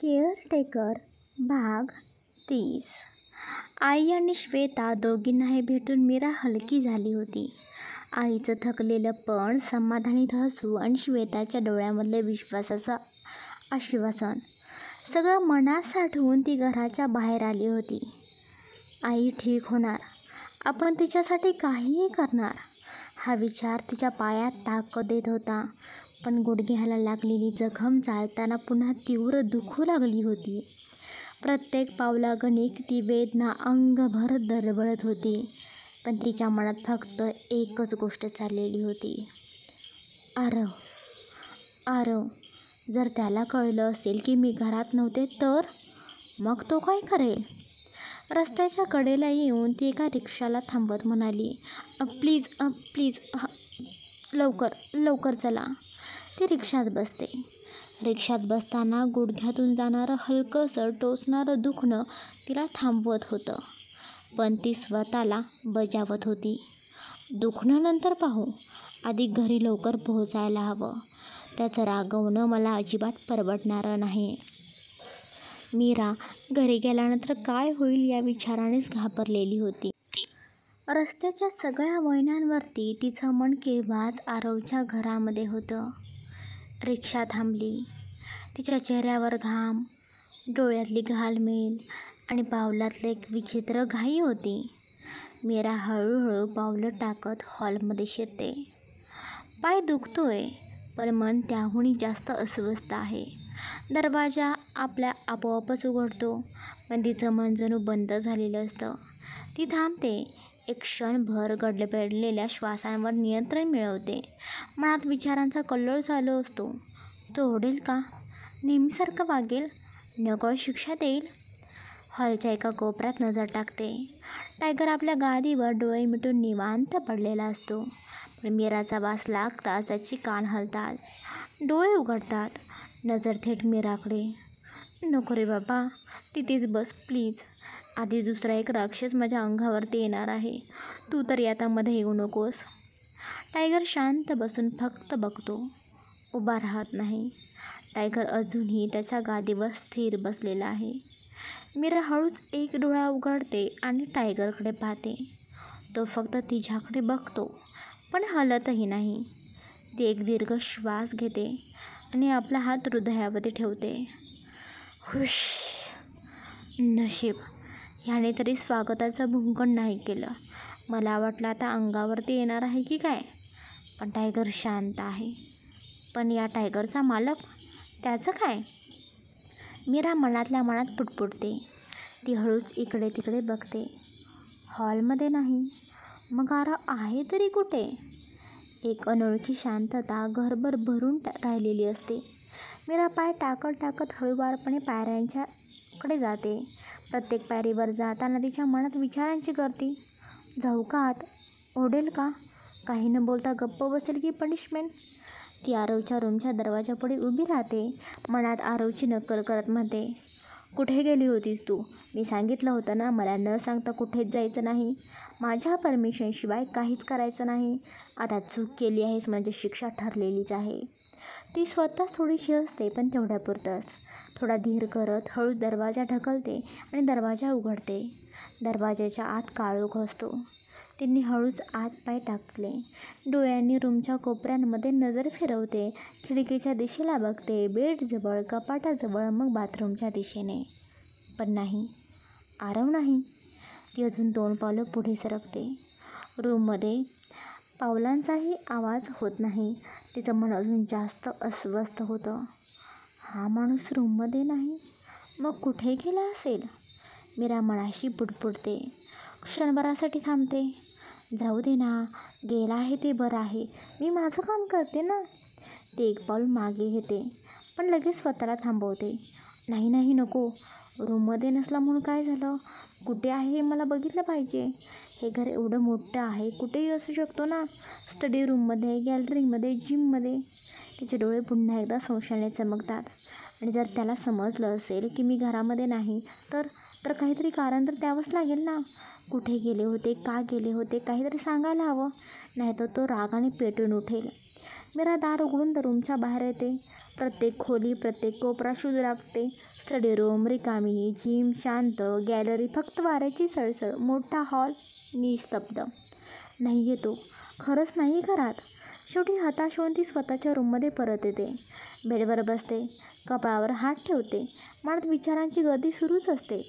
Caretaker भाग 30. आई आणि श्वेता दोघींनाही भेटून मीरा हलकी झाली होती. आईचं थकलेलं पण समाधानीत हसू आणि श्वेताच्या डोळ्यामधले विश्वासाचं आश्वासन सगळं मनात साठवून ती घराच्या बाहेर आली होती. आई ठीक होणार, आपण तिच्यासाठी काहीही करणार, हा विचार तिच्या पायात ताकद देत होता. पण गुडघ्याला लागलेली जखम चालताना पुन्हा तीव्र दुखू लागली होती. प्रत्येक पावलागणिक ती वेदना अंगभर दरवळत होती. पण तिच्या मनात फक्त एकच गोष्ट चाललेली होती, आरव. आरव, जर त्याला कळलं असेल की मी घरात नव्हते तर मग तो काय करेल? रस्त्याच्या कडेला येऊन ती एका रिक्षाला थांबवत म्हणाली, प्लीज प्लीज लवकर लवकर चला. ती रिक्षात बसते. रिक्षात बसताना गुडघ्यातून जाणारं हलकंसं टोचणारं दुखणं तिला थांबवत होतं. पण ती स्वतःला बजावत होती, दुखणं नंतर पाहू, आधी घरी लवकर पोहोचायला हवं. त्याचं रागवणं मला अजिबात परवडणारं नाही. मीरा घरी गेल्यानंतर काय होईल या विचारानेच घाबरलेली होती. रस्त्याच्या सगळ्या वळणांवरती तिचं मन केव्हाच आरवच्या घरामध्ये होतं. रिक्षा थांबली. तिच्या चेहऱ्यावर घाम, डोळ्यातली घालमेल आणि पावलातली एक विचित्र घाई होती. मीरा हळूहळू पावलं टाकत हॉलमध्ये शिरते. पाय दुखतोय, पण मन त्याहूनही जास्त अस्वस्थ आहे. दरवाजा आपल्या आपोआपच उघडतो, पण तिचं मन जणू बंद झालेलं असतं. ती थांबते. एक क्षणभर गडबडलेल्या श्वासांवर नियंत्रण मिळवते. मनात विचारांचा कल्लोळ चालू असतो. तो ओरडेल का? नेहमीसारखं वागेल? नकळत शिक्षा देईल? हॉलच्या एका कोपऱ्यात नजर टाकते. टायगर आपल्या गादीवर डोळे मिटून निवांत पडलेला असतो. पण मीराचा वास लागताच त्याची कान हलतात, डोळे उघडतात. नजर थेट मीराकडे. नको रे बाबा, तिथेच बस प्लीज. आधी दुसरा एक राक्षस माझ्या अंगावरती येणार आहे, तू तरी आता मध्ये येऊ नकोस. टायगर शांत बसून फक्त बघतो, उभा राहत नाही. टायगर अजूनही त्याच्या गादीवर स्थिर बसलेला आहे. मीरा हळूच एक डोळा उघडते आणि टायगरकडे पाहते. तो फक्त तिच्याकडे बघतो, पण हलतही नाही. ती एक दीर्घ श्वास घेते आणि आपला हात हृदयावरती ठेवते. हुश. नशीब, ह्याने तरी स्वागताचं भुंकण नाही केलं. मला वाटलं आता अंगावरती येणार आहे की काय. पण टायगर शांत आहे. पण या टायगरचा मालक, त्याचं काय? मीरा मनातल्या मनात पुटपुटते. ती हळूच इकडे तिकडे बघते. हॉलमध्ये नाही, मग आरव आहे तरी कुठे? एक अनोळखी शांतता घरभर भरून राहिलेली असते. मीरा पाय टाकत टाकत हळूवारपणे पायऱ्यांच्याकडे जाते. प्रत्येक पायरीवर जाताना तिच्या मनात विचारांची गर्दी. जाऊ का आत? ओरडेल का? काही न बोलता गप्प बसेल की पनिशमेंट? ती आरवच्या रूमच्या दरवाजापुढे उभी राहते. मनात आरवची नक्कल करत म्हणते, कुठे गेली होतीस तू? मी सांगितलं होतं ना, मला न सांगता कुठेच जायचं नाही. माझ्या परमिशनशिवाय काहीच करायचं नाही. आता चूक केली आहेस म्हणजे शिक्षा ठरलेलीच आहे. ती स्वतःच थोडीशी हसते, पण तेवढ्यापुरतंच. थोडा धीर करत हळूच दरवाजा ढकलते आणि दरवाजा उघडते. दरवाजाच्या आत काळोख असतो. तिने हळूच आत पाय टाकले. डोळ्यांनी रूमच्या कोपऱ्यांमध्ये नजर फिरवते. खिडकीच्या दिशेला बघते, बेडजवळ, कपाटाजवळ, मग बाथरूमच्या दिशेने. पण नाही, आरव नाही. ती अजून 2 पावलं पुढे सरकते. रूममध्ये पावलांचाही आवाज होत नाही. तिचं मन अजून जास्त अस्वस्थ होतं. हा माणूस रूममध्ये नाही, मग कुठे गेला असेल? मीरा मनाशी पुटपुटते. क्षणभरासाठी थांबते. जाऊ दे ना, गेला आहे ते बरं आहे, मी माझं काम करते ना. ती एक पाऊल मागे घेते, पण लगेच स्वतःला थांबवते. नाही नाही नको, रूममध्ये नसला म्हणून काय झालं? कुठे आहे हे मला बघितलं पाहिजे. हे घर एवढं मोठं आहे, कुठेही असू शकतो ना. स्टडी रूममध्ये, गॅलरीमध्ये, जिममध्ये. तिचे डोळे पुन्हा एकदा संशयाने चमकतात. आणि जर त्याला समजलं असेल की मी घरामध्ये नाही तर काहीतरी कारण तर द्यावंच लागेल ना. कुठे गेले होते, का गेले होते, काहीतरी सांगायला हवं. नाहीतर तो रागाने पेटून उठेल. मीरा दार उघडून तर रूमच्या बाहेर येते. प्रत्येक खोली, प्रत्येक कोपरा शोधू लागते. स्टडी रूम रिकामी, जिम शांत, गॅलरी फक्त वाऱ्याची सळसळ, मोठा हॉल निस्तब्ध. नाही येतो, खरंच नाही घरात. शेवटी हताश होऊन ती स्वतःच्या रूममध्ये परत येते. बेडवर बसते, कपाळावर हात ठेवते. मनात विचारांची गर्दी सुरूच असते.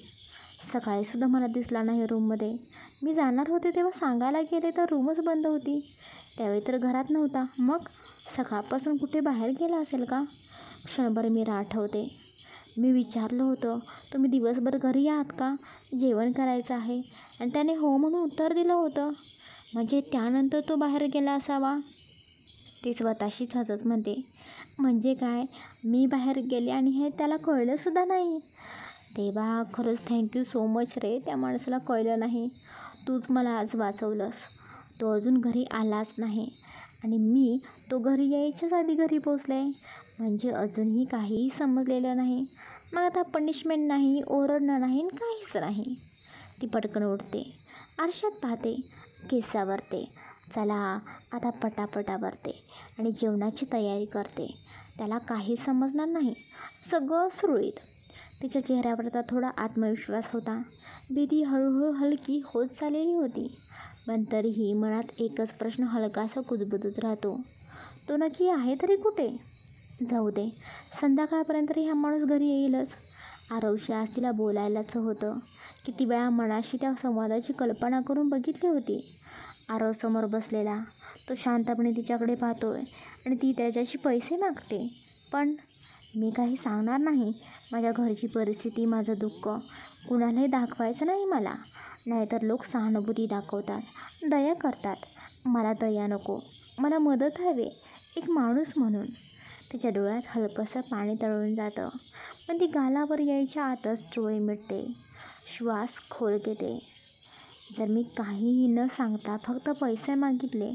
सकाळीसुद्धा मला दिसला नाही रूममध्ये. मी जाणार होते तेव्हा सांगायला गेले तर रूमच बंद होती. त्यावेळी तर घरात नव्हता. मग सकाळपासून कुठे बाहेर गेला असेल का? क्षणभर मीरा आठवते. मी विचारलं होतं, तुम्ही दिवसभर घरी आहात का? जेवण करायचं आहे. आणि त्याने हो म्हणून उत्तर दिलं होतं. म्हणजे त्यानंतर तो बाहेर गेला असावा. ती स्वतःशीच हसत म्हणते, म्हणजे काय, मी बाहेर गेले आणि हे त्याला कळलंसुद्धा नाही. देवा, खरंच थँक्यू सो मच रे. त्या माणसाला कळलं नाही. तूच मला आज वाचवलंस. तो अजून घरी आलाच नाही आणि मी तो घरी यायच्याच आधी घरी पोचले. म्हणजे अजूनही काहीही समजलेलं नाही. मग आता पनिशमेंट नाही, ओरडणं नाही, काहीच नाही. ती पटकन उठते, आरशात पाहते, केस आवरते. चला आता पटापट आवरते आणि जेवणाची तयारी करते. त्याला काही समजणार नाही. सगळं सुरळीत. तिच्या चेहऱ्यावर आता थोडा आत्मविश्वास होता. भीती हळूहळू हलकी होत चाललेली होती. पण तरीही मनात एकच प्रश्न हलकासा कुजबुजत राहतो. तो नक्की आहे तरी कुठे? जाऊ दे, संध्याकाळपर्यंत हा माणूस घरी येईलच. आरवशी आज तिला बोलायलाच होतं. किती वेळा मनाशी त्या संवादाची कल्पना करून बघितली होती. आरव समोर बसलेला, तो शांतपणे तिच्याकडे पाहतोय आणि ती त्याच्याशी पैसे मागते. पण मी काही सांगणार नाही. माझ्या घरची परिस्थिती, माझं दुःख कुणालाही दाखवायचं नाही मला. नाहीतर लोक सहानुभूती दाखवतात, दया करतात. मला दया नको, मला मदत हवी, एक माणूस म्हणून. तिच्या डोळ्यात हलकंसं पाणी तळून जातं. पण ती गालावर यायच्या आतच डोळे मिटते. श्वास खोल घेते. जर मी काहीही न सांगता फक्त पैसे मागितले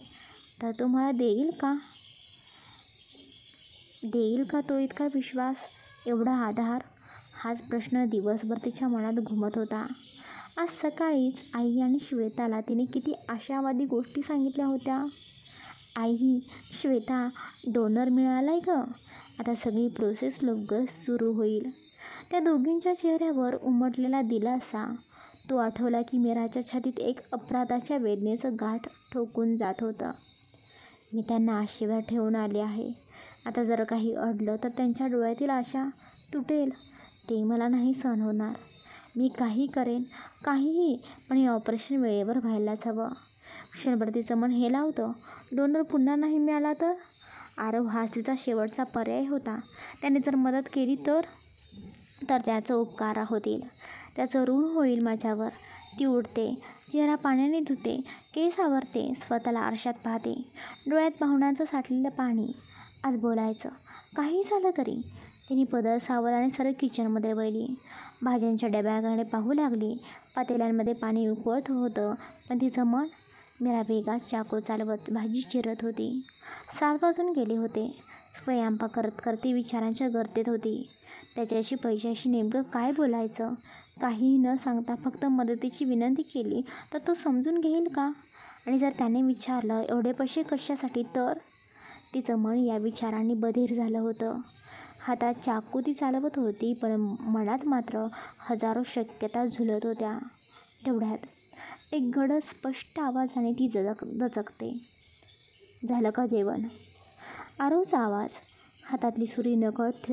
तर तो मला देईल का? देईल का तो इतका विश्वास, एवढा आधार? हाच प्रश्न दिवसभर तिच्या मनात घुमत होता. आज सकाळीच आई आणि श्वेताला तिने किती आशावादी गोष्टी सांगितल्या होत्या. आई, श्वेता, डोनर मिळालाय गं. आता सगळी प्रोसेस लवकर सुरू होईल. त्या दोघींच्या चेहऱ्यावर उमटलेला दिलासा, तो आठवला की मीराच्या छातीत एक अपराधाच्या वेदनेचं गाठ ठोकून जात होतं. मी त्यांना आशेवर ठेवून आले आहे. आता जर काही अडलं तर त्यांच्या डोळ्यातील आशा तुटेल. ते मला नाही सहन होणार. मी काही करेन, काहीही, पण हे ऑपरेशन वेळेवर व्हायलाच हवं. क्षणभर तिचं मन हेलावतं. डोनर पुन्हा नाही मिळाला तर? आरव हाच तिचा शेवटचा पर्याय होता. त्याने जर मदत केली तर त्याचं उपकार होतील, त्याचं ऋण होईल माझ्यावर. ती उठते, चेहरा पाण्याने धुते, केस आवरते, स्वतःला आरशात पाहते. डोळ्यात भावनांचं साठलेलं पाणी. आज बोलायचं, काही झालं तरी. तिने पदर सावरला आणि सरळ किचनमध्ये वळली. भाज्यांच्या डब्याकडे पाहू लागली. पातेल्यांमध्ये पाणी उकळत होतं, पण तिचं मन मीरा वेगात चाकू चालवत भाजी चिरत होती. 7 वाजून गेले होते. स्वयंपाक करत करत विचारांच्या गर्तेत होती. त्याच्याशी पैशाशी नेमकं काय बोलायचं? काहीही न सांगता फक्त मदतीची विनंती केली तर तो समजून घेईल का? आणि जर त्याने विचारलं एवढे पैसे कशासाठी तर? तिचं मन या विचारांनी बधीर झालं होतं. हातात चाकू ती चालवत होती, पण मनात मात्र हजारो शक्यता झुलत होत्या. तेवढ्यात एक गडद स्पष्ट आवाजाने ती दचकते. झालं का जेवण? आरवचा आवाज. हातातली सुरी नकळत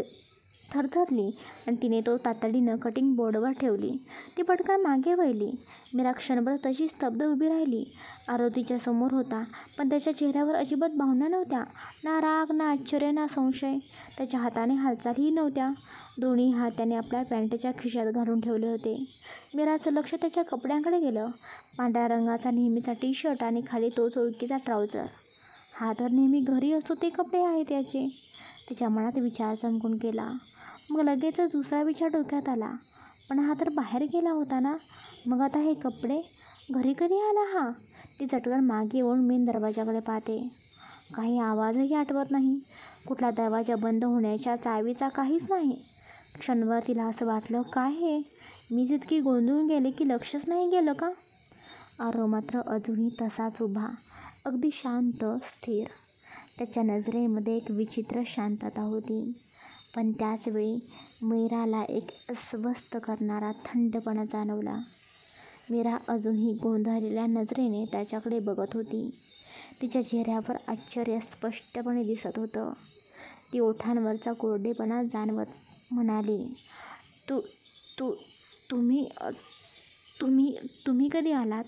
थरथरली आणि तिने तो तातडीनं कटिंग बोर्डवर ठेवली. ती पटकन मागे वळली. मीरा क्षणभर तशी स्तब्ध उभी राहिली. आरव तिच्या समोर होता, पण त्याच्या चेहऱ्यावर अजिबात भावना नव्हत्या. ना राग, ना आश्चर्य, ना संशय. त्याच्या हाताने हालचालही नव्हत्या. दोन्ही हात त्याने आपल्या पॅन्टच्या खिशात घालून ठेवले होते. मीराचं लक्ष त्याच्या कपड्यांकडे गेलं. पांढऱ्या रंगाचा नेहमीचा टी-शर्ट आणि खाली तोच ओळखीचा ट्राउझर. हा तर नेहमी घरी असतो ते कपडे आहेत याचे. तिच्या मनात विचार चमकून गेला. मग लगेचच दुसरा विचार डोक्यात आला, पण हा तर बाहेर गेला होता ना? मग आता हे कपडे घरी कधी आला हा? ती चटकन मागे येऊन मेन दरवाजाकडे पाहते. काही आवाजही आठवत नाही. कुठला दरवाजा बंद होण्याच्या चावीचा काहीच नाही. क्षणभर तिला असं वाटलं, काय हे? मीच इतकी गोंधळून गेले की लक्षच नाही गेलं का? आरव मात्र अजूनही तसाच उभा, अगदी शांत, स्थिर. त्याच्या नजरेमध्ये एक विचित्र शांतता होती, पण त्याचवेळी मीराला एक अस्वस्थ करणारा थंडपणा जाणवला. मीरा अजूनही गोंधळलेल्या नजरेने त्याच्याकडे बघत होती. तिच्या चेहऱ्यावर आश्चर्य स्पष्टपणे दिसत होतं. ती ओठांवरचा कोरडेपणा जाणवत म्हणाली, तू तू तुम्ही तुम्ही तुम्ही कधी आलात?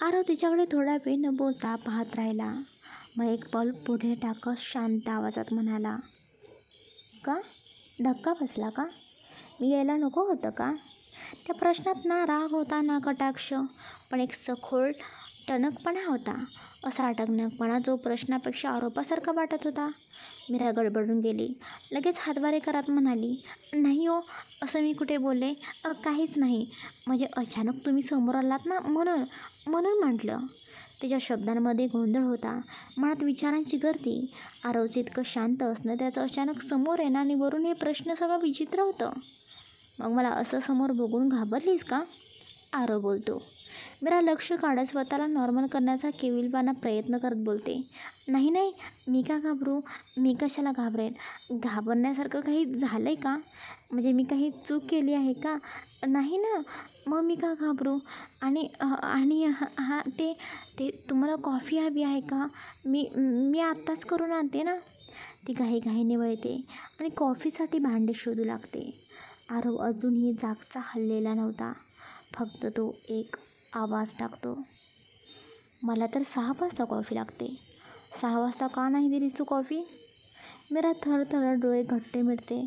आरव तिच्याकडे थोडा वेळ न बोलता पाहत राहिला. मग एक पाऊल पुढे टाकत शांत आवाजात म्हणाला, का? धक्का बसला का? मी यायला नको होतं का? त्या प्रश्नात ना राग होता ना कटाक्ष, पण एक सखोल टणकपणा होता. असा टणकपणा जो प्रश्नापेक्षा आरोपासारखा वाटत होता. मीरा गडबडून गेली. लगेच हातवारे करत म्हणाली, नाही हो, असं मी कुठे बोलले? काहीच नाही. म्हणजे अचानक तुम्ही समोर आलात ना, म्हणून म्हणून म्हटलं. तिच्या शब्दांमध्ये गोंधळ होता, मनात विचारांची गर्दी. आरवचं इतकं शांत असणं, त्याचं अचानक समोर येणं आणि वरून हे प्रश्न सगळं विचित्र होतं. मग मला असं समोर बघून घाबरलीस का? आरव बोलतो. मीरा लक्ष काढत स्वतःला नॉर्मल करण्याचा केविलवाणा प्रयत्न करत बोलते, नाही नाही, मी का घाबरू? मी कशाला घाबरेन? घाबरण्यासारखं काही झालं आहे का? म्हणजे मी काही चूक केली आहे का? नाही ना, मग मी का घाबरू? आणि आणि हां ते ते तुम्हाला कॉफी हवी आहे का? मी मी आत्ताच करून आणते ना. ती घाईघाईने वळते आणि कॉफीसाठी भांडे शोधू लागते. आरव अजूनही जागचा हललेला नव्हता. फक्त तो एक आवाज टाकतो, मला तर 6 वाजता कॉफी लागते. 6 वाजता का नाही दिलीस तू कॉफी? मीरा थरथरत डोळे घट्ट मिटते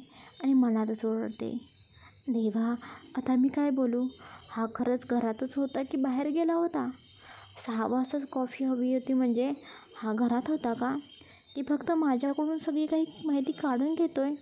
आणि मनातच ओरडते, देवा, आता मी काय बोलू? हा खरंच घरातच होता की बाहेर गेला होता? 6 वाजताच कॉफी हवी होती म्हणजे हा घरात होता का? की फक्त माझ्याकडून सगळी काही माहिती काढून घेतोय?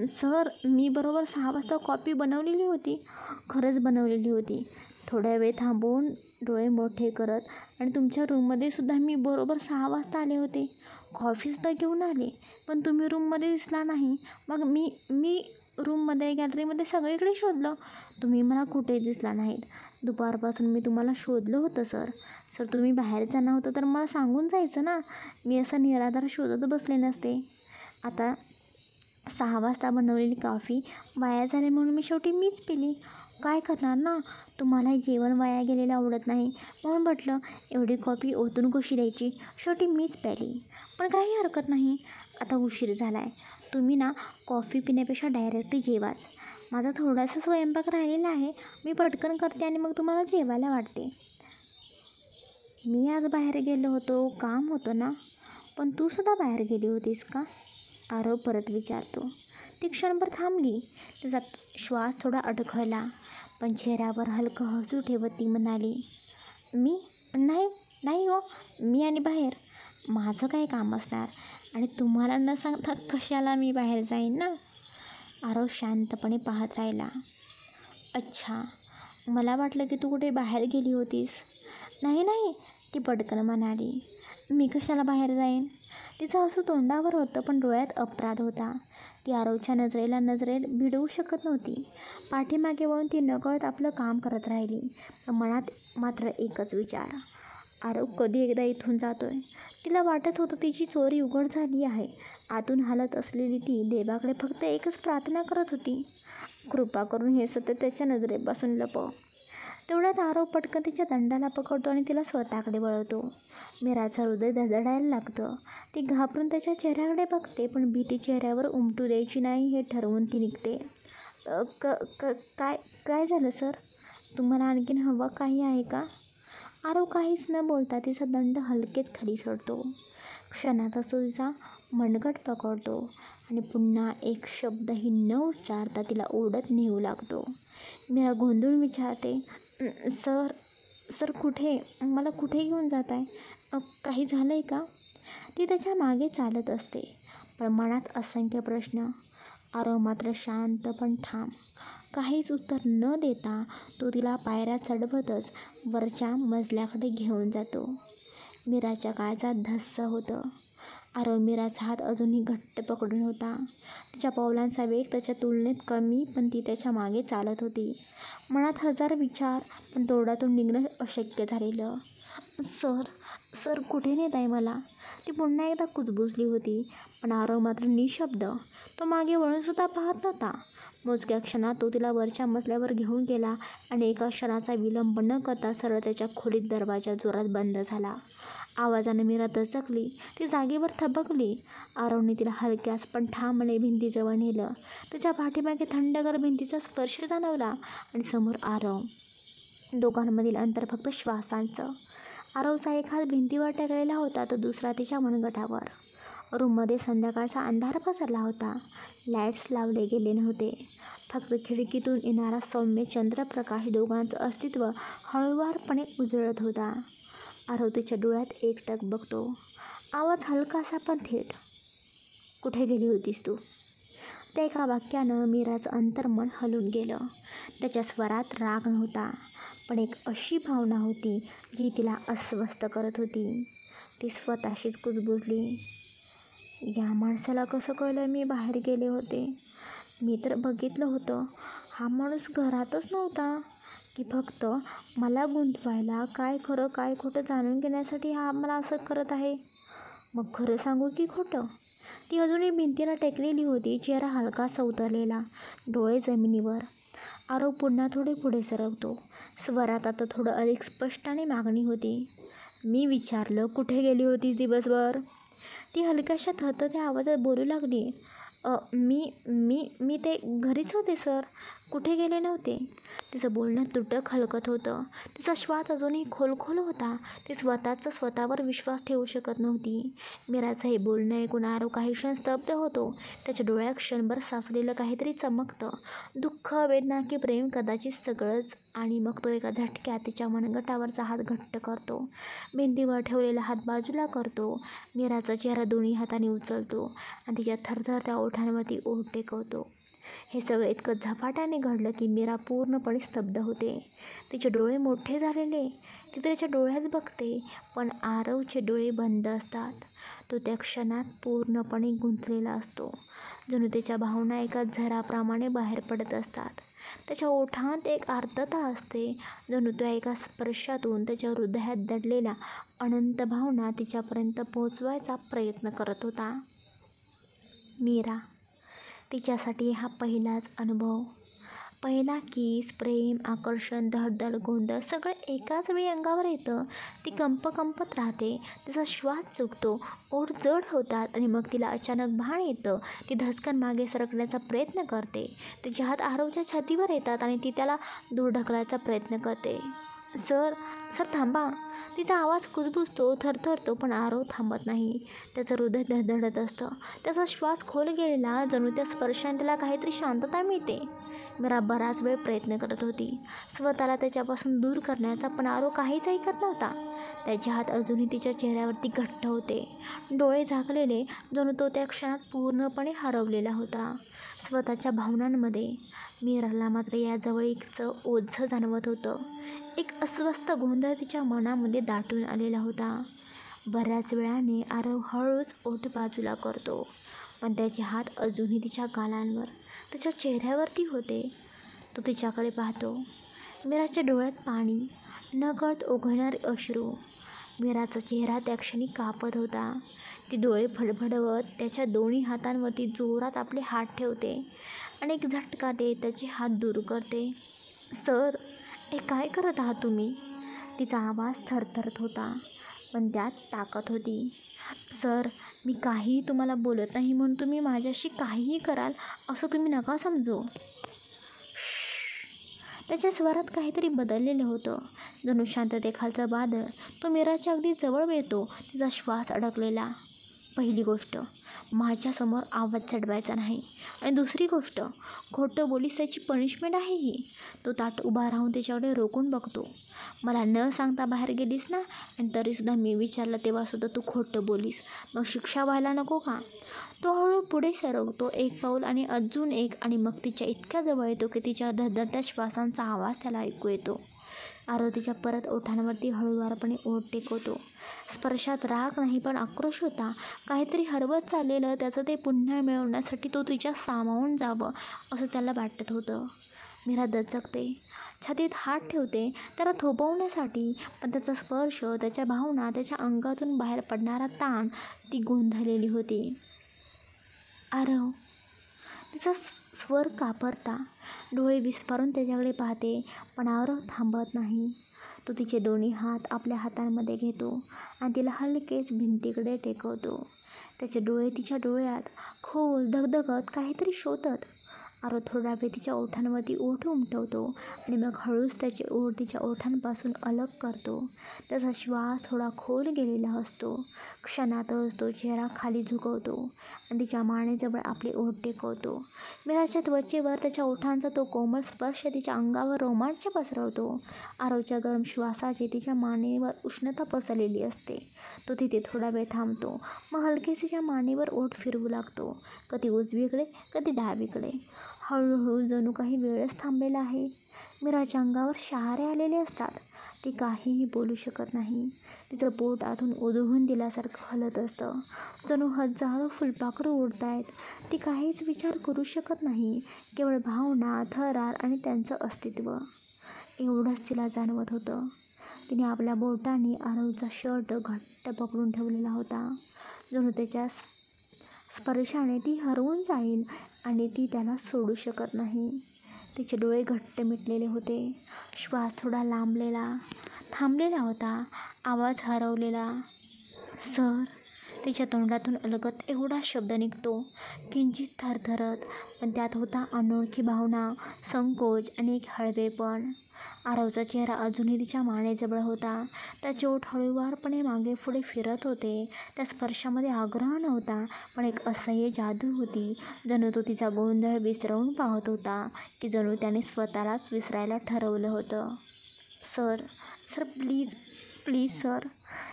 सर, मी बरोबर 6 वाजता कॉफी बनवलेली होती. खरंच बनवलेली होती. थोड्या वेळ थांबवून डोळे मोठे करत, आणि तुमच्या रूममध्ये सुद्धा मी बरोबर 6 वाजता आले होते. कॉफीसुद्धा घेऊन आले, पण तुम्ही रूममध्ये दिसला नाही. मग मी मी रूममध्ये, गॅलरीमध्ये सगळीकडे शोधलं. तुम्ही मला कुठेच दिसला नाहीत. दुपारपासून मी तुम्हाला शोधलं होतं सर. सर, तुम्ही बाहेर जाणार होतं तर मला सांगून जायचं ना. मी असं निराधार शोधत बसले नसते. आता 6 वाजता बनवलेली कॉफी वाया झाली म्हणून शेवटी मीच पिली. काय करणार ना, तुम्हाला जेवण वाया गेलेलं आवडत नाही म्हणून म्हटलं एवढी कॉफी ओतून कशी द्यायची, शेवटी मीच प्यायली. पण काही हरकत नाही, आता उशीर झाला आहे. तुम्ही ना कॉफी पिण्यापेक्षा डायरेक्ट जेवाच. माझा थोडासा स्वयंपाक राहिलेला आहे, मी पटकन करते आणि मग तुम्हाला जेवायला वाटते. मी आज बाहेर गेलो होतो, काम होतं ना. पण तू सुद्धा बाहेर गेली होतीस का? आरव परत विचारतो. ती क्षणभर थांबली. तिचा श्वास थोडा अडखळला, पण चेहऱ्यावर हलकं हसू ठेवत ती म्हणाली, मी नाही नाही हो, मी आणि बाहेर माझं काय काम असणार, आणि तुम्हाला न सांगता कशाला मी बाहेर जाईन ना. आरव शांतपणे पाहत राहिला. अच्छा, मला वाटलं की तू कुठे बाहेर गेली होतीस. नाही नाही, ती पटकन म्हणाली, मी कशाला बाहेर जाईन. तिचं हसू तोंडावर होतं, पण डोळ्यात अपराध होता. ती आरवच्या नजरेला नजरेत भिडवू शकत नव्हती. पाठीमागे वळून ती नकळत आपलं काम करत राहिली. पण मनात मात्र एकच विचार, आरव कधी एकदा इथून जातोय. तिला वाटत होतं तिची चोरी उघड झाली आहे. आतून हालत असलेली ती देवाकडे फक्त एकच प्रार्थना करत होती, कृपा करून हे सत्य त्याच्या नजरेपासून लपव. तेवढ्यात आरव पटकन तिच्या दंडाला पकडतो आणि तिला स्वतःकडे वळवतो. मीराचं हृदय धडधडायला लागतं. ती घाबरून त्याच्या चेहऱ्याकडे बघते, पण भीती चेहऱ्यावर उमटू द्यायची नाही हे ठरवून ती निघते. काय काय झालं सर? तुम्हाला आणखीन हवं काही आहे का? आरव काहीच न बोलता तिचा दंड हलकेच खाली सोडतो. क्षणातच तो तिचा मनगट पकडतो आणि पुन्हा एक शब्दही न उच्चारता तिला ओढत नेऊ लागतो. मीरा गोंधळून विचारते, सर सर कुठे? मला कुठे घेऊन जात आहे? काही झालं आहे का? ती त्याच्या मागे चालत असते, पण मनात असंख्य प्रश्न. आरव मात्र शांत पण ठाम. काहीच उत्तर न देता तो तिला पायऱ्या चढवतच वरच्या मजल्याकडे घेऊन जातो. मीराच्या काळजात धस्स होतं. आरव मीराचा हात अजूनही घट्ट पकडून होता. तिच्या पावलांचा वेग त्याच्या तुलनेत कमी, पण ती त्याच्या मागे चालत होती. मनात हजार विचार, पण तोंडातून निघणं अशक्य झालेलं. सर, सर कुठे नेत आहे मला? ती पुन्हा एकदा कुजबुजली होती. पण आरव मात्र निशब्द. तो मागे वळूनसुद्धा पाहत नव्हता. मोजक्या क्षणात तो तिला वरच्या मजल्यावर घेऊन गेला आणि एका क्षणाचा विलंब न करता सरळ त्याच्या खोलीत दरवाजा जोरात बंद झाला. आवाजाने मीरा दचकली. ती जागेवर थबकली. आरवने तिला हलक्यास पण ठामपणे भिंतीजवळ नेलं. तिच्या पाठीमागे थंडगार भिंतीचा स्पर्श जाणवला आणि समोर आरव. दोघांमधील अंतर फक्त श्वासांचं. आरवचा एक हात भिंतीवर टेकलेला होता, तर दुसरा तिच्या मनगटावर. रूममध्ये संध्याकाळचा अंधार पसरला होता. लाईट्स लावले गेले नव्हते. फक्त खिडकीतून येणारा सौम्य चंद्रप्रकाश दोघांचं अस्तित्व हळूवारपणे उजळत होता. आरव तिच्या डोळ्यात एकटक बघतो. आवाज हलकासा पण थेट. कुठे गेली होतीस तू? त्या एका वाक्यानं मीराचं अंतर्मन हलून गेलं. त्याच्या स्वरात राग नव्हता, पण एक अशी भावना होती जी तिला अस्वस्थ करत होती. ती स्वतःशीच कुजबुजली. या माणसाला कसं कळलं मी बाहेर गेले होते? मी तर बघितलं होतं. हा माणूस घरातच नव्हता की फक्त मला गुंतवायला, काय खरं काय खोटं जाणून घेण्यासाठी हा मला असं करत आहे? मग खरं सांगू की खोटं? ती अजूनही भिंतीला टेकलेली होती, चेहरा हलकासा उतरलेला, डोळे जमिनीवर. आरव पुन्हा थोडे पुढे सरकतो. स्वरात आता थोडं अधिक स्पष्ट मागणी होती. मी विचारलं, कुठे गेली होतीस दिवसभर? ती हलक्याशा थरथरत्या आवाजात बोलू लागली. मी मी मी ते घरीच होते सर, कुठे गेले नव्हते. तिचं बोलणं तुटक हलकत होतं. तिचा श्वास अजूनही खोलखोल होता. ती स्वतःचा स्वतःवर विश्वास ठेवू शकत नव्हती. मीराचं हे बोलणं ऐकून आरव काही क्षण स्तब्ध होतो. त्याच्या डोळ्यात क्षणभर साचलेलं काहीतरी चमकतं. दुःख, वेदना की प्रेम, कदाचित सगळंच. आणि मग तो एका झटक्यात तिच्या मनगटावरचा हात घट्ट करतो. भिंतीवर ठेवलेला हात बाजूला करतो. मीराचा चेहरा दोन्ही हातांनी उचलतो आणि तिच्या थरथरत्या ओठांवरती ओठ टेकवतो. हे सगळं इतकं झपाट्याने घडलं की मीरा पूर्णपणे स्तब्ध होते. तिचे डोळे मोठे झालेले. ती त्याच्या डोळ्यात बघते, पण आरवचे डोळे बंद असतात. तो त्या क्षणात पूर्णपणे गुंतलेला असतो. जणू त्याच्या भावना एका झराप्रमाणे बाहेर पडत असतात. त्याच्या ओठांत एक आर्तता असते, जणू त्या एका स्पर्शातून त्याच्या हृदयात दडलेल्या अनंत भावना तिच्यापर्यंत पोहोचवायचा प्रयत्न करत होता. मीरा. तिच्यासाठी हा पहिलाच अनुभव. पहिला किस, प्रेम, आकर्षण, धडधड, गोंधळ सगळं एकाच वेळी अंगावर येतं. ती कंपत राहते. तिचा श्वास चुकतो, ओठ जड होतात आणि मग तिला अचानक भान येतं. ती धस्कन मागे सरकण्याचा प्रयत्न करते. तिचे हात आरवच्या छातीवर येतात आणि ती त्याला दूर ढकलायचा प्रयत्न करते. सर सर थांबा. तिचा आवाज कुजबुजतो, थरथरतो, पण आरव थांबत नाही. त्याचं हृदय धडधडत असतं. त्याचा श्वास खोल गेलेला, जणू त्या स्पर्शाने त्याला काहीतरी शांतता मिळते. मीरा बराच वेळ प्रयत्न करत होती स्वतःला त्याच्यापासून दूर करण्याचा, पण आरव काहीच ऐकत नव्हता. त्याचे हात अजूनही तिच्या चेहऱ्यावरती घट्ट होते. डोळे झाकलेले, जणू तो त्या क्षणात पूर्णपणे हरवलेला होता स्वतःच्या भावनांमध्ये. मीराला मात्र या जवळीकचं ओझं जाणवत होतं. एक अस्वस्थ गोंधळ तिच्या मनामध्ये दाटून आलेला होता. बऱ्याच वेळाने आरव हळूच ओठ बाजूला करतो, पण त्याचे हात अजूनही तिच्या गालांवर, तिच्या चेहऱ्यावरती होते. तो तिच्याकडे पाहतो. मीराच्या डोळ्यात पाणी, नकळत ओघळणारे अश्रू. मीराचा चेहरा त्या क्षणी कापत होता. ती डोळे फडफडवत त्याच्या दोन्ही हातांवरती जोरात आपले हात ठेवते आणि एक झटका देत त्याचे हात दूर करते. सर, हे काय करत आहात तुम्ही? तिचा आवाज थरथरत होता, पण त्यात ताकद होती. सर, मी काहीही तुम्हाला बोलत नाही म्हणून तुम्ही माझ्याशी काहीही कराल असं तुम्ही नका समजू. त्याच्या स्वरात काहीतरी बदललेलं होतं, जणू शांततेखालचं वादळ. तो मीराच्या अगदी जवळ येतो. तिचा श्वास अडकलेला. पहिली गोष्ट, माझ्यासमोर आवाज चढवायचा नाही. आणि दुसरी गोष्ट, खोटं बोलीस त्याची पनिशमेंट आहे ही. तो ताठ उभा राहून तिच्याकडे रोखून बघतो. मला न सांगता बाहेर गेलीस ना, आणि तरीसुद्धा मी विचारलं तेव्हासुद्धा तू खोटं बोलीस, मग शिक्षा व्हायला नको का? तो हळू पुढे सरकतो, एक पाऊल आणि अजून एक, आणि मग तिच्या इतक्या जवळ येतो की तिच्या धडधडत्या श्वासांचा आवाज त्याला ऐकू येतो. आरव तिच्या परत ओठांवरती हळूवारपणे ओठ टेकवतो. स्पर्शात राग नाही, पण आक्रोश होता. काहीतरी हरवत चाललेलं, त्याचं ते पुन्हा मिळवण्यासाठी तो तिच्या सामावून जावं असं त्याला वाटत होतं. मीरा दचकते, छातीत हात ठेवते त्याला थोपवण्यासाठी, पण त्याचा स्पर्श, त्याच्या भावना, त्याच्या अंगातून बाहेर पडणारा ताण, ती गोंधळलेली होती. आरव, तिचा स्वर कापरता, डोळे विस्फारून त्याच्याकडे पाहते, पण आरव थांबत नाही. तो तिचे दोन्ही हात आपल्या हातांमध्ये घेतो आणि तिला हलकेच भिंतीकडे टेकवतो. त्याचे डोळे तिच्या डोळ्यात खोल धगधगत काहीतरी शोधत. आरव थोडा वेळ तिच्या ओठांवरती ओठ उमटवतो आणि मग हळूच त्याचे ओठ तिच्या ओठांपासून अलग करतो. त्याचा श्वास थोडा खोल गेलेला असतो. क्षणातच तो चेहरा खाली झुकवतो आणि तिच्या मानेजवळ आपले ओठ टेकवतो. मीराच्या त्वचेवर त्याच्या ओठांचा तो कोमल स्पर्श तिच्या अंगावर रोमांच पसरवतो. आरवच्या गरम श्वासाची तिच्या मानेवर उष्णता पसरलेली असते. तो तिथे थोडा वेळ थांबतो, मग हलकेच तिच्या मानेवर ओठ फिरवू लागतो, कधी उजवीकडे कधी डावीकडे. हळूहळू जणू काही वेळच थांबलेला आहे. मीराच्या अंगावर शहारे आलेले असतात. ती काहीही बोलू शकत नाही. तिचं पोट आतून उधळून दिल्यासारखं हलत असतं, जणू हजारो फुलपाखरं उडतायत. ती काहीच विचार करू शकत नाही, केवळ भावना, थरार आणि त्यांचं अस्तित्व एवढंच तिला जाणवत होतं. तिने आपल्या बोटांनी आरवचा शर्ट घट्ट पकडून ठेवलेला होता, जणू त्याच्या स्पर्शाने ती हरवून जाईल आणि ती त्याला सोडू शकत नाही. तिचे डोळे घट्ट मिटलेले होते, श्वास थोडा लांबलेला, थांबलेला होता, आवाज हरवलेला. सर, तिच्या तोंडातून अलगद एवढा शब्द निघतो, किंचित थरथरत, पण त्यात होता अनोळखी भावना, संकोच आणि एक हळवेपण. आरवचा चेहरा अजूनही तिच्या मानेजवळ होता. त्याचे ओठ हळूवारपणे मागे पुढे फिरत होते. त्या स्पर्शामध्ये आग्रह नव्हता, पण एक असह्य जादू होती. जणू तो तिचा गोंधळ विसरवून पाहत होता, की जणू त्याने स्वतःलाच विसरायला ठरवलं होतं. Sir, sir please, please sir.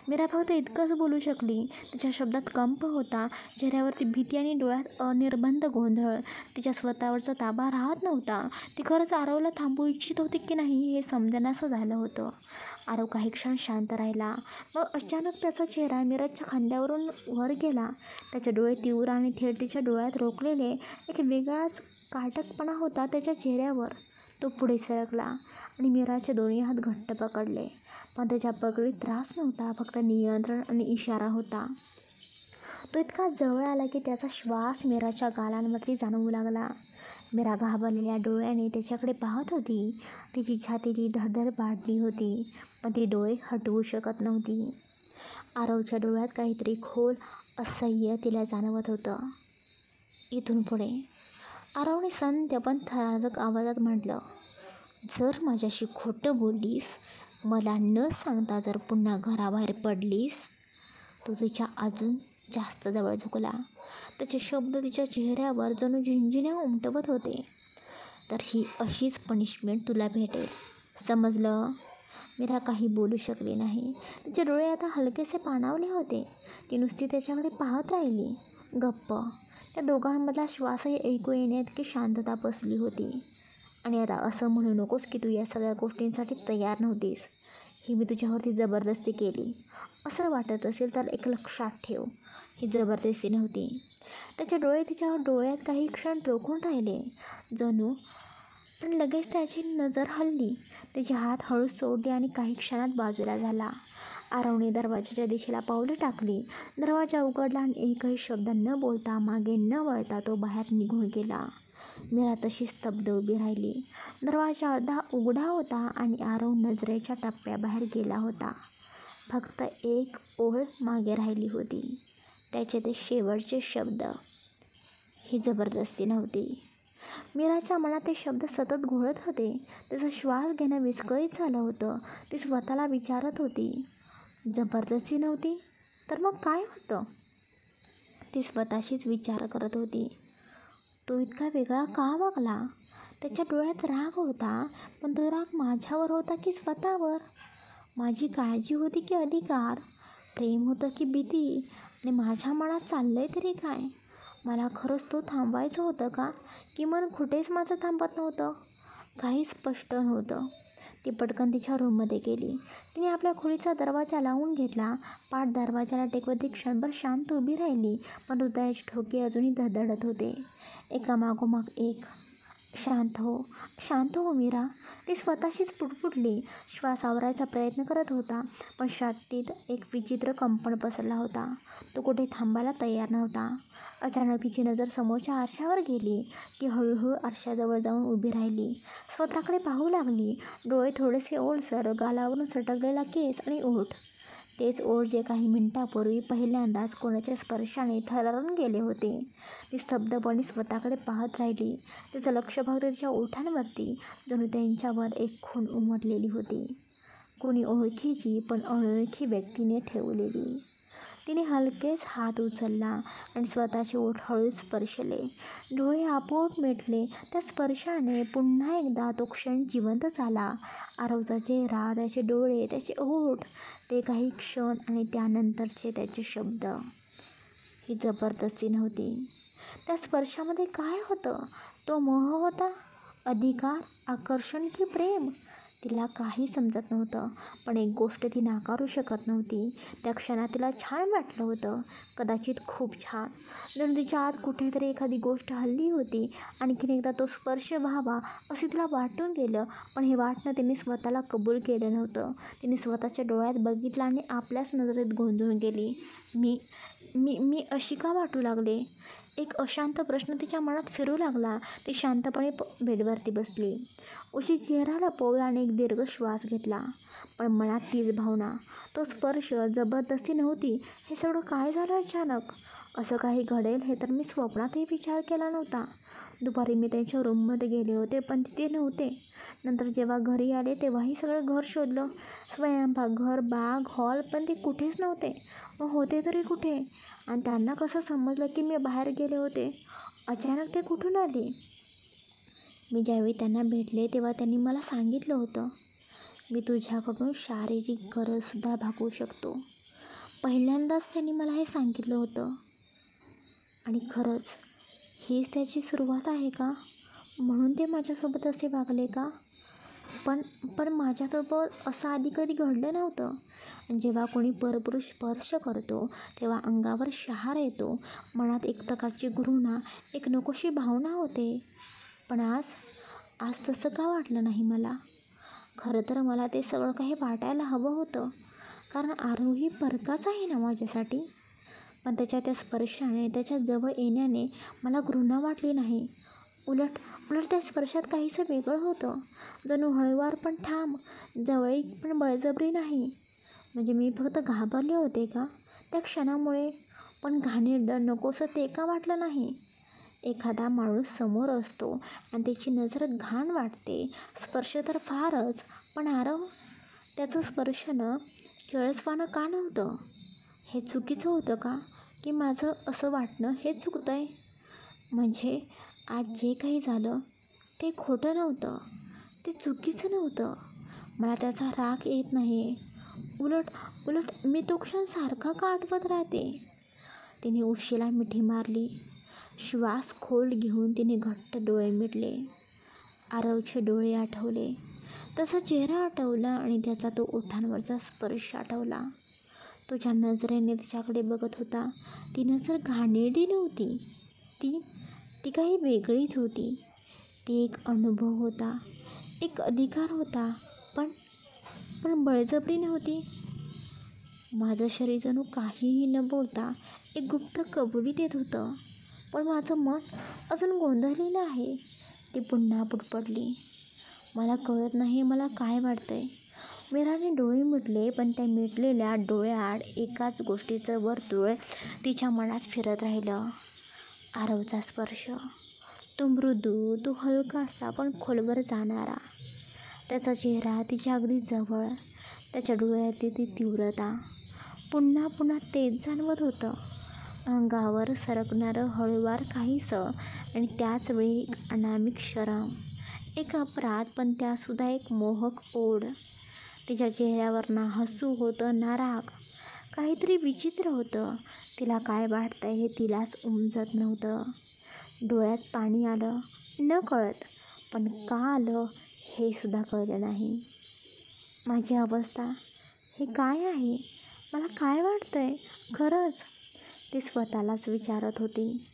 Meera फक्त इतकंच बोलू शकली. तिच्या शब्दात कंप होता, चेहऱ्यावरती भीती आणि डोळ्यात अनिर्बंध गोंधळ. तिच्या स्वतःवरचा ताबा राहत नव्हता. ती खरंच आरवला थांबवू इच्छित होती की नाही हे समजेनासं झालं होतं. आरव काही क्षण शांत राहिला, मग अचानक त्याचा चेहरा मीराच्या खांद्यावरून वर गेला. त्याचे डोळे तीव्र आणि थेट तिच्या डोळ्यात रोखलेले. एक वेगळाच काटकपणा होता त्याच्या चेहऱ्यावर. तो पुढे सरकला आणि मीराचे दोन्ही हात घट्ट पकडले, पण त्याच्या पकडीत त्रास नव्हता, फक्त नियंत्रण आणि इशारा होता. तो इतका जवळ आला की त्याचा श्वास मीराच्या गालांवरती जाणवू लागला. मीरा घाबरलेल्या डोळ्याने त्याच्याकडे पाहत होती. तिची छातीची धडधड वाढली होती, पण ती डोळे हटवू शकत नव्हती. आरवच्या डोळ्यात काहीतरी खोल असह्य तिला जाणवत होतं. इथून पुढे आरवने संत पण थरारक आवाजात म्हटलं, जर माझ्याशी खोटं बोललीस, मला न सांगता जर पुन्हा घराबाहेर पडलीस. तो तिच्या अजून जास्त जवळ झुकला. त्याचे शब्द तिच्या चेहऱ्यावर जणू झिंझिण्या उमटवत होते. तर ही अशीच पनिशमेंट तुला भेटेल, समजलं? मीरा काही बोलू शकली नाही. तिचे डोळे आता हलकेसे पाणावले होते. ती नुसती त्याच्याकडे पाहत राहिली, गप्प. त्या दोघांमधला श्वासही ऐकू येण्याइतकी शांतता बसली होती. आणि आता असं म्हणू नकोस की तू या सगळ्या गोष्टींसाठी तयार नव्हतीस. ही मी तुझ्यावरती जबरदस्ती केली असं वाटत असेल तर एक लक्षात ठेव, ही जबरदस्ती नव्हती. त्याचे डोळे तिच्या डोळ्यात काही क्षण रोखून राहिले, जणू, पण लगेच त्याची नजर हलली. तिचे हात हळूच सोडले आणि काही क्षणात बाजूला झाला. आरवने दरवाजाच्या दिशेला पावले टाकली. दरवाजा उघडला आणि एकही शब्द न बोलता, मागे न वळता तो बाहेर निघून गेला. मीरा तशी स्तब्ध उभी राहिली. दरवाजा अर्धा उघडा होता आणि आरव नजरेच्या टप्प्याबाहेर गेला होता. फक्त एक ओळ मागे राहिली होती, त्याचे ते शेवटचे शब्द, ही जबरदस्ती नव्हती. मीराच्या मनात ते शब्द सतत घोळत होते. तिचा श्वास घेणं विस्कळीत झालं होतं. ती स्वतःला विचारत होती, जबरदस्ती नव्हती तर मग काय होतं? ती स्वतःशीच विचार करत होती. तो इतका वेगळा का वागला? त्याच्या डोळ्यात राग होता, पण तो राग माझ्यावर होता की स्वतःवर? माझी काळजी होती की अधिकार? प्रेम होतं की भीती? आणि माझ्या मनात चाललंय तरी काय? मला खरंच तो थांबवायचं होतं का? की मन कुठेच माझं थांबत नव्हतं? काही स्पष्ट नव्हतं. ती पटकन तिच्या रूममध्ये गेली. तिने आपल्या खोलीचा दरवाजा लावून घेतला. पाठ दरवाजाला टेकवत ती क्षणभर शांत उभी राहिली, पण हृदयाचे ठोके अजूनही धडधडत होते, एकामागोमाग एक. शांत हो, शांत हो मीरा. ती स्वतःशीच पुटपुटली. श्वास आवरायचा प्रयत्न करत होता, पण छातीत एक विचित्र कंपन पसरला होता. तो कुठे थांबायला तयार नव्हता. अचानक तिची नजर समोरच्या आरशावर गेली. ती हळूहळू आरशाजवळ जाऊन उभी राहिली. स्वतःकडे पाहू लागली. डोळे थोडेसे ओलसर, गालावरून सटकलेला केस आणि ओठ. तेच ओठ जे काही मिनिटांपूर्वी पहिल्यांदाच कोणाच्या स्पर्शाने थरारून गेले होते. ती स्तब्धपणे स्वतःकडे पाहत राहिली. तिचं लक्ष फक्त तिच्या ओठांवरती, जणू त्यांच्यावर एक खूण उमटलेली होती. कोणी ओळखीची पण अनोळखी व्यक्तीने ठेवलेली. तिने हलकेच हात उचलला आणि स्वतःचे ओठ हळूच स्पर्शले. डोळे आपोआप मिटले. त्या स्पर्शाने पुन्हा एकदा तो क्षण जिवंत झाला. आरवचा चेहरा, त्याचे डोळे, त्याचे ओठ, ते काही क्षण आणि त्यानंतरचे त्याचे शब्द. ही जबरदस्ती नव्हती. त्या स्पर्शामध्ये काय होतं? तो मोह होता? अधिकार, आकर्षण की प्रेम? तिला काही समजत नव्हतं. पण एक गोष्ट ती नाकारू शकत नव्हती. त्या क्षणात तिला छान वाटलं होतं. कदाचित खूप छान. जणू तिच्या आत कुठेतरी एखादी गोष्ट हलली होती. आणखीन एकदा तो स्पर्श व्हावा असे तिला वाटून गेलं. पण हे वाटणं तिने स्वतःला कबूल केलं नव्हतं. तिने स्वतःच्या डोळ्यात बघितलं आणि आपल्याच नजरेत गोंधळून गेली. मी मी मी अशी का वाटू लागले? एक अशांत प्रश्न तिच्या मनात फिरू लागला. ती शांतपणे बेडवरती बसली. उशी चेहरा लपवला आणि एक दीर्घ श्वास घेतला. पण मनात तीच भावना. तो स्पर्श, जबरदस्ती नव्हती. हे सगळं काय झालं अचानक? असं काही घडेल हे तर मी स्वप्नातही विचार केला नव्हता. दुपारी मी त्यांच्या रूममध्ये गेले होते, पण तिथे नव्हते. नंतर जेव्हा घरी आले तेव्हाही सगळं घर शोधलं. स्वयंपाकघर, बाग, हॉल, पण ते कुठेच नव्हते. मग होते तरी कुठे? आणि त्यांना कसं समजलं की मी बाहेर गेले होते? अचानक ते कुठून आले? मी ज्यावेळी त्यांना भेटले तेव्हा त्यांनी मला सांगितलं होतं, मी तुझ्याकडून शारीरिक गरजसुद्धा भागवू शकतो. पहिल्यांदाच त्यांनी मला हे सांगितलं होतं. आणि खरंच हीच त्याची सुरुवात आहे का? म्हणून ते माझ्यासोबत असे वागले का? पण पण माझ्यासोबत असं आधी कधी घडलं नव्हतं. जेव्हा कोणी परपुरुष स्पर्श करतो तेव्हा अंगावर शहार येतो. मनात एक प्रकारची घृणा, एक नकोशी भावना होते. पण आज तसं का वाटलं नाही मला? खरं तर मला ते सगळं काही वाटायला हवं होतं. कारण आरोही परकाच आहे ना माझ्यासाठी. पण त्याच्या त्या स्पर्शाने, त्याच्या जवळ येण्याने मला घृणा वाटली नाही. उलट उलट त्या स्पर्शात काहीसं वेगळं होतं. जणू हळूवार पण ठाम, जवळीक पण बळजबरी नाही. म्हणजे मी फक्त घाबरले होते का त्या क्षणामुळे? पण घाणेरडं, नकोसं ते का वाटलं नाही? एखादा माणूस समोर असतो आणि त्याची नजर घाण वाटते. स्पर्श तर फारच, पण आरव, त्याचं स्पर्शनं किळसवाणं का नव्हतं? हे चुकीचं होतं का? की माझं असं वाटणं हे चुकतं आहे? म्हणजे आज जे काही झालं ते खोटं नव्हतं, ते चुकीचं नव्हतं. मला त्याचा राग येत नाही. उलट उलट मी तो क्षण सारखा का आठवत राहते? तिने उशीला मिठी मारली. श्वास खोल घेऊन तिने घट्ट डोळे मिटले. आरवचे डोळे आठवले, तसा चेहरा आठवला आणि त्याचा तो ओठांवरचा स्पर्श आठवला. तुझ्या नजरेने तिच्याकडे बघत होता. ती नजर घाणेरडी नव्हती. ती काही वेगळीच होती. ती एक अनुभव होता, एक अधिकार होता. पण बळजबरी नव्हती. माझं शरीर जणू काहीही न बोलता एक गुप्त कबुली देत होतं. पण माझं मन अजून गोंधळलेलं आहे. ती पुन्हा पुटपडली. मला कळत नाही मला काय वाटतंय. मीराने डोळे मिटले, पण त्या मिटलेल्या डोळ्याआड एकाच गोष्टीचं वर्तुळ तिच्या मनात फिरत राहिलं. आरवचा स्पर्श. तो मृदू, तो हलकासा पण खोलवर जाणारा. त्याचा चेहरा तिच्या अगदी जवळ. त्याच्या डोळ्यातली ती तीव्रता. पुन्हा पुन्हा तेच जाणवत होतं. अंगावर सरकणारं हळूवार काहीसं आणि त्याचवेळी एक अनामिक शरम. एक अपराध, पण त्यासुद्धा एक मोहक ओढ. तिच्या चेहऱ्यावर ना हसू होतं ना राग. काहीतरी विचित्र होतं. तिला काय वाटतंय हे तिलाच उमजत नव्हतं. डोळ्यात पाणी आलं, न कळत. पण का आलं हे सुद्धा कळलं नाही. माझी अवस्था हे काय आहे? मला काय वाटतंय खरंच? ती स्वतःलाच विचारत होती.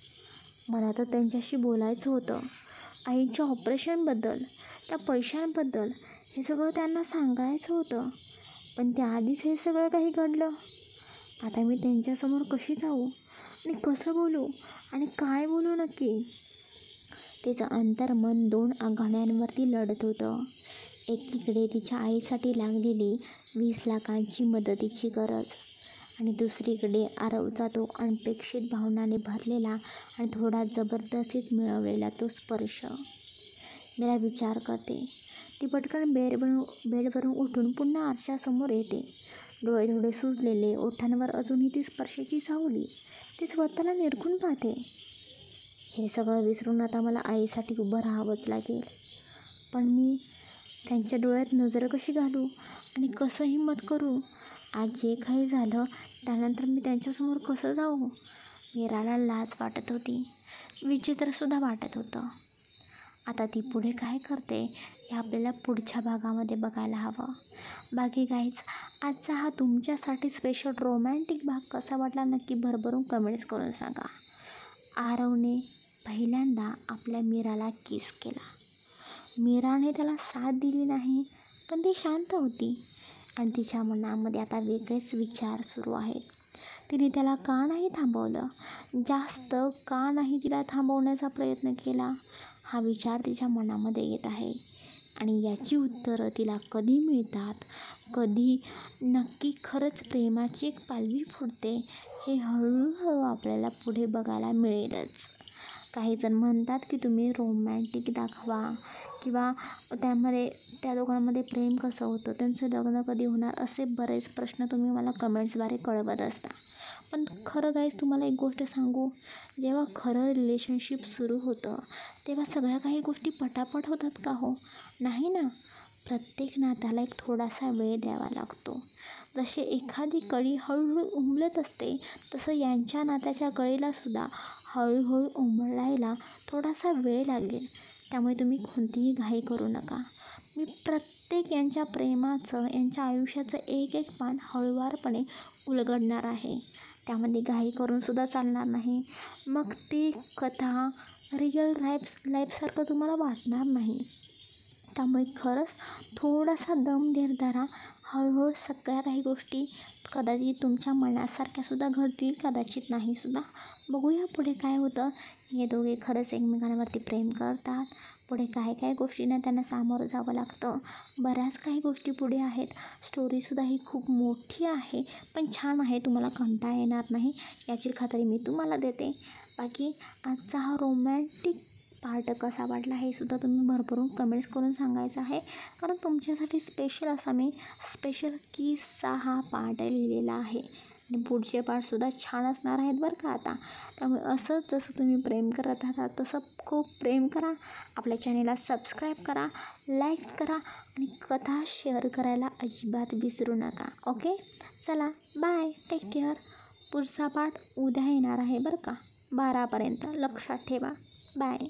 मला तर त्यांच्याशी बोलायचं होतं. आईच्या ऑपरेशनबद्दल, त्या पैशांबद्दल हे सगळं त्यांना सांगायचं होतं. पण त्याआधीच हे सगळं काही घडलं. आता मी त्यांच्यासमोर कशी जाऊ आणि कसं बोलू आणि काय बोलू नक्की? तिचं अंतर्मन 2 आघाड्यांवरती लढत होतं. एकीकडे तिच्या आईसाठी लागलेली 20 लाखांची मदतीची गरज आणि दुसरीकडे आरवचा तो अनपेक्षित भावनाने भरलेला आणि थोडा जबरदस्तीत मिळवलेला तो स्पर्श. मीरा विचार करते. ती पटकन बेडवरून उठून पुन्हा आरशासमोर येते. डोळे थोडे सुजलेले, ओठांवर अजूनही ती स्पर्शाची सावली. ती स्वतःला निरखून पाहते. हे सगळं विसरून आता मला आईसाठी उभं राहावंच लागेल. पण मी त्यांच्या डोळ्यात नजर कशी घालू आणि कसं हिम्मत करू? आज जे काही झालं त्यानंतर मी त्यांच्यासमोर कसं जाऊ? मीराला लाज वाटत होती, विचित्रसुद्धा वाटत होतं. आता ती पुढे काय करते हे आपल्याला पुढच्या भागामध्ये बघायला हवं. बाकी गाईज, आजचा हा तुमच्यासाठी स्पेशल रोमॅन्टिक भाग कसा वाटला नक्की भरभरून कमेंट्स करून सांगा. आरवने पहिल्यांदा आपल्या मीराला किस केला. मीराने त्याला साथ दिली नाही, पण ती शांत होती आणि तिच्या मनामध्ये आता वेगळेच विचार सुरू आहेत. तिने त्याला का नाही थांबवलं? जास्त का नाही तिला थांबवण्याचा प्रयत्न केला? हा विचार तिच्या मनामध्ये येत आहे आणि याची उत्तरं तिला कधी मिळतात, कधी नक्की खरंच प्रेमाची एक पालवी फुटते, हे हळूहळू आपल्याला पुढे बघायला मिळेलच. काहीजण म्हणतात की तुम्ही रोमॅन्टिक दाखवा किंवा त्या दोघांमध्ये प्रेम कसं होतं, त्यांचं लग्न कधी होणार, असे बरेच प्रश्न तुम्ही मला कमेंट्सद्वारे कळवत असता. पण खरं गाईज, तुम्हाला एक गोष्ट सांगू, जेव्हा खरं रिलेशनशिप सुरू होतं तेव्हा सगळ्या काही गोष्टी पटापट होतात का हो? नाही ना. प्रत्येक नात्याला एक थोडासा वेळ द्यावा लागतो. जसे एखादी कळी हळूहळू उमलत असते, तसं यांच्या नात्याच्या कळीलासुद्धा हळूहळू उमलायला थोडासा वेळ लागेल. त्यामुळे तुम्ही कोणतीही घाई करू नका. मी प्रत्येक यांच्या प्रेमाचं, यांच्या आयुष्याचं एक एक पान हळूवारपणे उलगडणार आहे. त्यामध्ये घाई करूनसुद्धा चालणार नाही. मग ती कथा रिअल लाईफसारखं तुम्हाला वाटणार नाही. त्यामुळे खरंच थोडासा दम धीर धरा. हळूहळू सगळ्या काही गोष्टी कदाचित तुमच्या मनासारख्यासुद्धा घडतील, कदाचित नाहीसुद्धा. बघूया पुढे काय होतं. हे दोघे खरंच एकमेकांवरती प्रेम करतात. पुढे काय काय गोष्टींना त्यांना सामोरं जावं लागतं. बऱ्याच काही गोष्टी पुढे आहेत. स्टोरीसुद्धा ही खूप मोठी आहे, पण छान आहे. तुम्हाला कंटाळा येणार नाही याची खात्री मी तुम्हाला देते. बाकी आजचा हा रोमॅन्टिक पार्ट कसा वाटला हे सुद्धा तुम्ही भरभरून कमेंट्स करून सांगायचं आहे. कारण तुमच्यासाठी स्पेशल असा मी स्पेशल किसचा हा पार्ट लिहिलेला आहे आणि पुढचे पार्टसुद्धा छान असणार आहेत बरं का आता. त्यामुळे असंच जसं तुम्ही प्रेम करत आहात तसं खूप प्रेम करा. आपल्या चॅनेलला सबस्क्राईब करा, लाईक करा आणि कथा शेअर करायला अजिबात विसरू नका. ओके, चला बाय, टेक केअर. पुढचा पार्ट उद्या येणार आहे बरं का, 12 पर्यंत. लक्षात ठेवा. बाय.